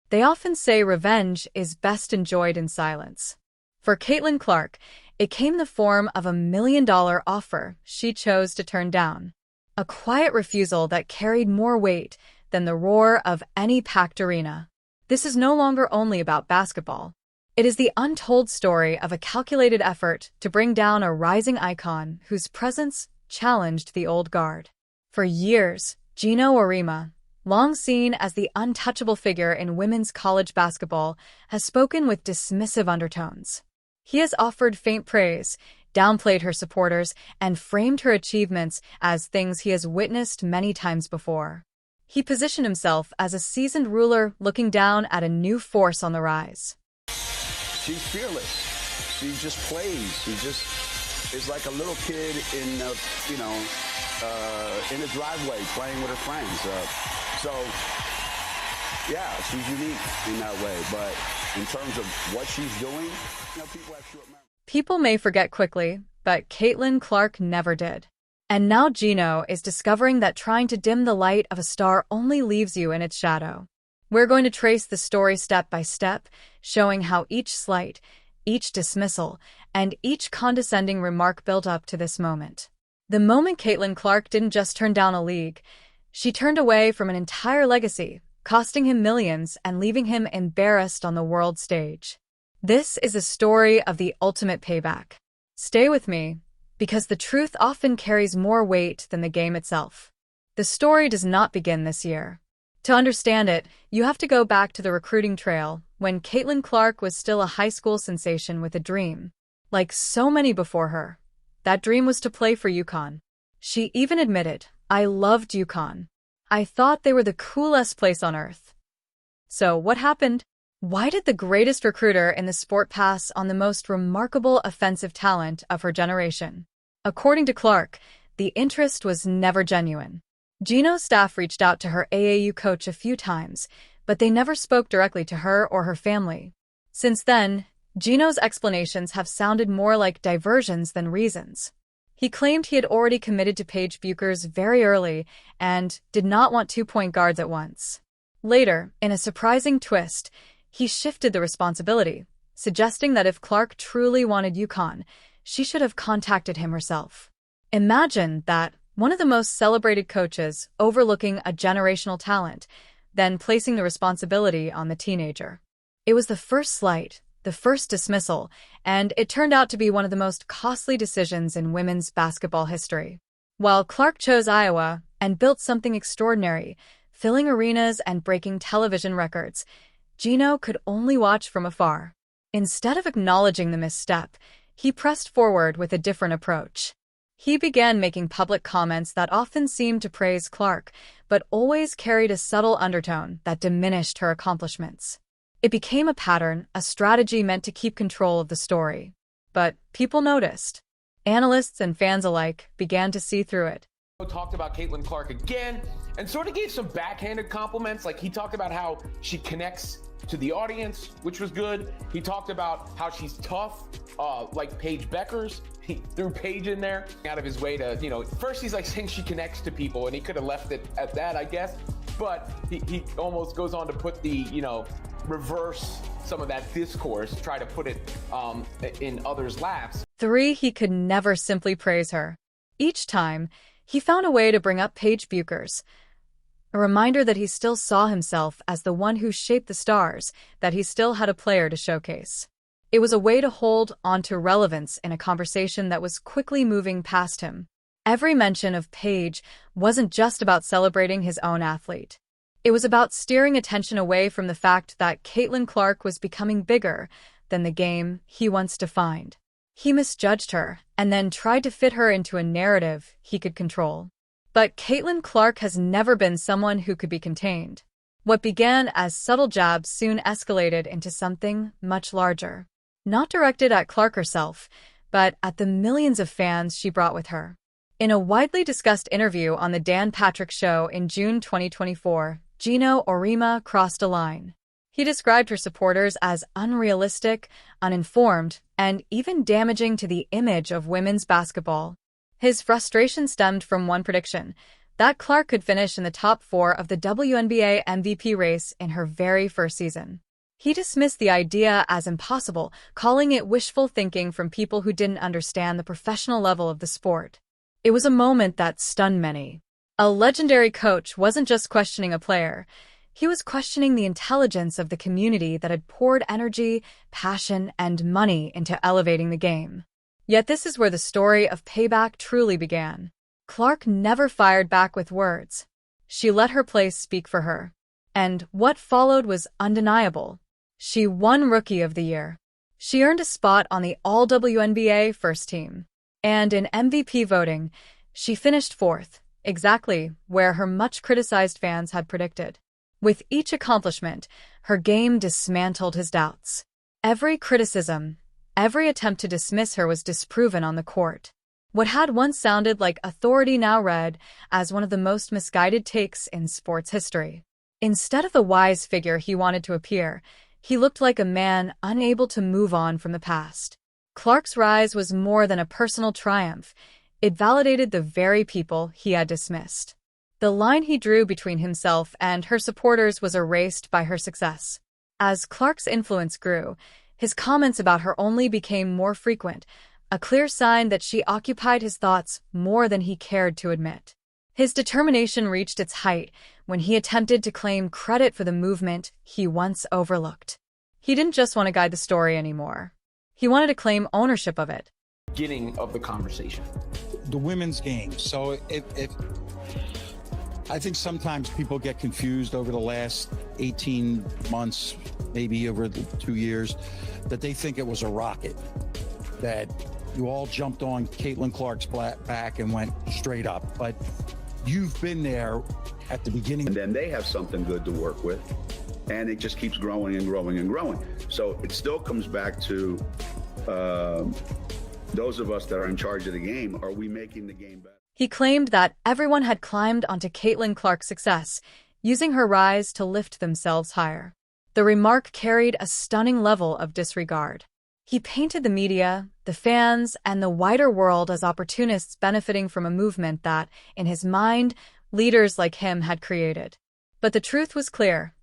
They often say revenge is best enjoyed in silence. For Caitlin Clark, it came in the form of $1 million offer she chose to turn down. A quiet refusal that carried more weight than the roar of any packed arena. This is no longer only about basketball. It is the untold story of a calculated effort to bring down a rising icon whose presence challenged the old guard. For years, Geno Auriemma, long seen as the untouchable figure in women's college basketball, has spoken with dismissive undertones. He has offered faint praise, downplayed her supporters, and framed her achievements as things he has witnessed many times before. He positioned himself as a seasoned ruler looking down at a new force on the rise. She's fearless. She just plays. She just is like a little kid in the driveway playing with her friends. So, yeah, she's unique in that way. But in terms of what she's doing, people have short memory. People may forget quickly, but Caitlin Clark never did. And now Geno is discovering that trying to dim the light of a star only leaves you in its shadow. We're going to trace the story step by step, showing how each slight, each dismissal, and each condescending remark built up to this moment. The moment Caitlin Clark didn't just turn down a league, she turned away from an entire legacy, costing him millions and leaving him embarrassed on the world stage. This is a story of the ultimate payback. Stay with me, because the truth often carries more weight than the game itself. The story does not begin this year. To understand it, you have to go back to the recruiting trail, when Caitlin Clark was still a high school sensation with a dream. Like so many before her, that dream was to play for UConn. She even admitted, "I loved UConn. I thought they were the coolest place on earth." So what happened? Why did the greatest recruiter in the sport pass on the most remarkable offensive talent of her generation? According to Clark, the interest was never genuine. Geno's staff reached out to her AAU coach a few times, but they never spoke directly to her or her family. Since then, Geno's explanations have sounded more like diversions than reasons. He claimed he had already committed to Paige Bueckers very early and did not want 2-point guards at once. Later, in a surprising twist, he shifted the responsibility, suggesting that if Clark truly wanted UConn, she should have contacted him herself. Imagine that, one of the most celebrated coaches overlooking a generational talent, then placing the responsibility on the teenager. It was the first slight, the first dismissal, and it turned out to be one of the most costly decisions in women's basketball history. While Clark chose Iowa and built something extraordinary, filling arenas and breaking television records, Geno could only watch from afar. Instead of acknowledging the misstep, he pressed forward with a different approach. He began making public comments that often seemed to praise Clark, but always carried a subtle undertone that diminished her accomplishments. It became a pattern, a strategy meant to keep control of the story. But people noticed. Analysts and fans alike began to see through it. Talked about Caitlin Clark again and sort of gave some backhanded compliments. Like, he talked about how she connects to the audience, which was good. He talked about how she's tough, like Paige Bueckers. He threw Paige in there out of his way to, first he's like saying she connects to people, and he could have left it at that, I guess. But he almost goes on to put the, reverse some of that discourse, try to put it in others' laps. 3. He could never simply praise her. Each time, he found a way to bring up Paige Bueckers, a reminder that he still saw himself as the one who shaped the stars, that he still had a player to showcase. It was a way to hold onto relevance in a conversation that was quickly moving past him. Every mention of Paige wasn't just about celebrating his own athlete. It was about steering attention away from the fact that Caitlin Clark was becoming bigger than the game he once defined. He misjudged her and then tried to fit her into a narrative he could control. But Caitlin Clark has never been someone who could be contained. What began as subtle jabs soon escalated into something much larger. Not directed at Clark herself, but at the millions of fans she brought with her. In a widely discussed interview on The Dan Patrick Show in June 2024, Geno Auriemma crossed a line. He described her supporters as unrealistic, uninformed, and even damaging to the image of women's basketball. His frustration stemmed from one prediction: that Clark could finish in the top 4 of the WNBA MVP race in her very first season. He dismissed the idea as impossible, calling it wishful thinking from people who didn't understand the professional level of the sport. It was a moment that stunned many. A legendary coach wasn't just questioning a player. He was questioning the intelligence of the community that had poured energy, passion, and money into elevating the game. Yet this is where the story of payback truly began. Clark never fired back with words. She let her place speak for her. And what followed was undeniable. She won Rookie of the Year. She earned a spot on the All-WNBA first team. And in MVP voting, she finished 4th, exactly where her much-criticized fans had predicted. With each accomplishment, her game dismantled his doubts. Every criticism, every attempt to dismiss her was disproven on the court. What had once sounded like authority now read as one of the most misguided takes in sports history. Instead of the wise figure he wanted to appear, he looked like a man unable to move on from the past. Clark's rise was more than a personal triumph. It validated the very people he had dismissed. The line he drew between himself and her supporters was erased by her success. As Clark's influence grew, his comments about her only became more frequent, a clear sign that she occupied his thoughts more than he cared to admit. His determination reached its height when he attempted to claim credit for the movement he once overlooked. He didn't just want to guide the story anymore. He wanted to claim ownership of it. Beginning of the conversation. The women's game. So I think sometimes people get confused over the last 18 months, maybe over the 2 years, that they think it was a rocket, that you all jumped on Caitlin Clark's back and went straight up. But you've been there at the beginning. And then they have something good to work with, and it just keeps growing and growing and growing. So it still comes back to those of us that are in charge of the game. Are we making the game better? He claimed that everyone had climbed onto Caitlin Clark's success, using her rise to lift themselves higher. The remark carried a stunning level of disregard. He painted the media, the fans, and the wider world as opportunists benefiting from a movement that, in his mind, leaders like him had created. But the truth was clear.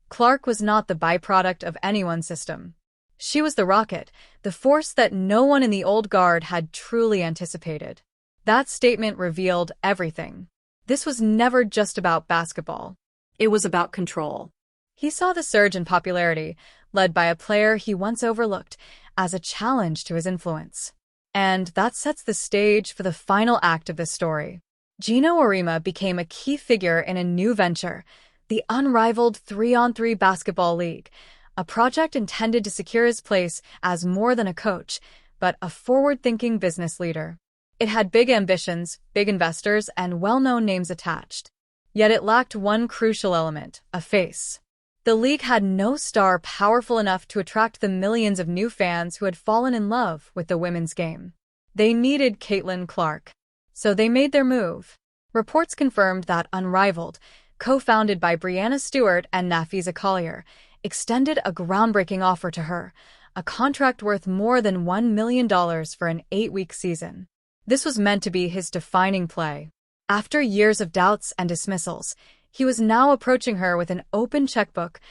Clark was not the byproduct of anyone's system. She was the rocket, the force that no one in the old guard had truly anticipated. That statement revealed everything. This was never just about basketball. It was about control. He saw the surge in popularity, led by a player he once overlooked, as a challenge to his influence. And that sets the stage for the final act of this story. Geno Auriemma became a key figure in a new venture, the unrivaled 3-on-3 basketball league, a project intended to secure his place as more than a coach, but a forward-thinking business leader. It had big ambitions, big investors, and well-known names attached. Yet it lacked one crucial element, a face. The league had no star powerful enough to attract the millions of new fans who had fallen in love with the women's game. They needed Caitlin Clark. So they made their move. Reports confirmed that Unrivaled, co-founded by Breanna Stewart and Nafisa Collier, extended a groundbreaking offer to her, a contract worth more than $1 million for an 8-week season. This was meant to be his defining play. After years of doubts and dismissals, he was now approaching her with an open checkbook,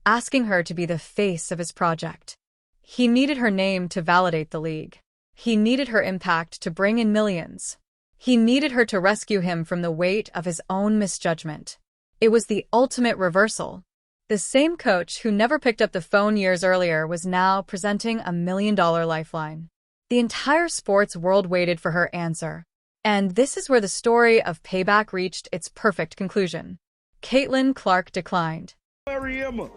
asking her to be the face of his project. He needed her name to validate the league. He needed her impact to bring in millions. He needed her to rescue him from the weight of his own misjudgment. It was the ultimate reversal. The same coach who never picked up the phone years earlier was now presenting a $1 million lifeline. The entire sports world waited for her answer. And this is where the story of payback reached its perfect conclusion. Caitlin Clark declined. Auriemma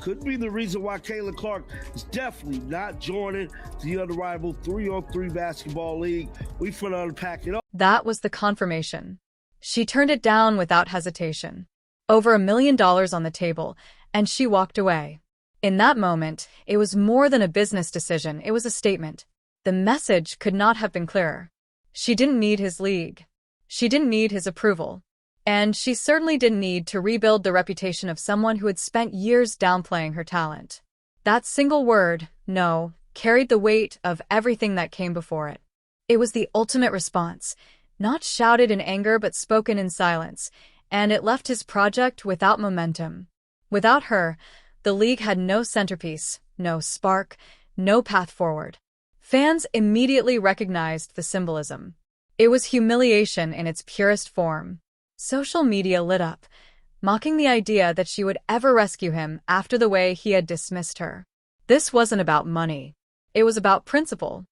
could be the reason why Caitlin Clark is definitely not joining the unrivaled 3-on-3 basketball league. We finna unpack it up. That was the confirmation. She turned it down without hesitation. Over $1 million on the table, and she walked away. In that moment, it was more than a business decision, it was a statement. The message could not have been clearer. She didn't need his league. She didn't need his approval. And she certainly didn't need to rebuild the reputation of someone who had spent years downplaying her talent. That single word, no, carried the weight of everything that came before it. It was the ultimate response, Not shouted in anger but spoken in silence, and it left his project without momentum. Without her, the league had no centerpiece, no spark, no path forward. Fans immediately recognized the symbolism. It was humiliation in its purest form. Social media lit up, mocking the idea that she would ever rescue him after the way he had dismissed her. This wasn't about money. It was about principle.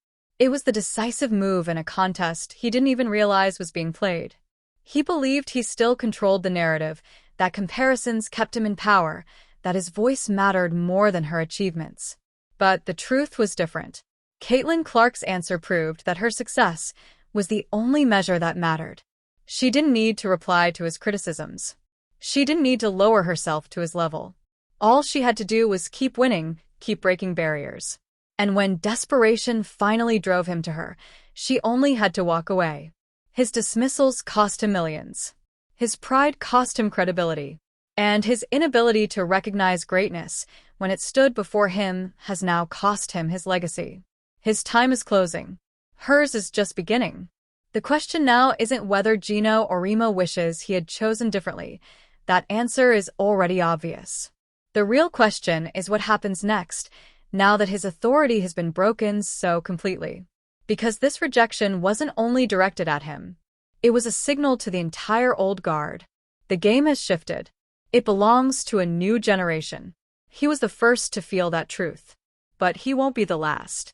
It was the decisive move in a contest he didn't even realize was being played. He believed he still controlled the narrative, that comparisons kept him in power, that his voice mattered more than her achievements. But the truth was different. Caitlin Clark's answer proved that her success was the only measure that mattered. She didn't need to reply to his criticisms. She didn't need to lower herself to his level. All she had to do was keep winning, keep breaking barriers. And when desperation finally drove him to her, she only had to walk away. His dismissals cost him millions. His pride cost him credibility. And his inability to recognize greatness when it stood before him has now cost him his legacy. His time is closing. Hers is just beginning. The question now isn't whether Geno Auriemma wishes he had chosen differently. That answer is already obvious. The real question is what happens next, now that his authority has been broken so completely. Because this rejection wasn't only directed at him. It was a signal to the entire old guard. The game has shifted. It belongs to a new generation. He was the first to feel that truth. But he won't be the last.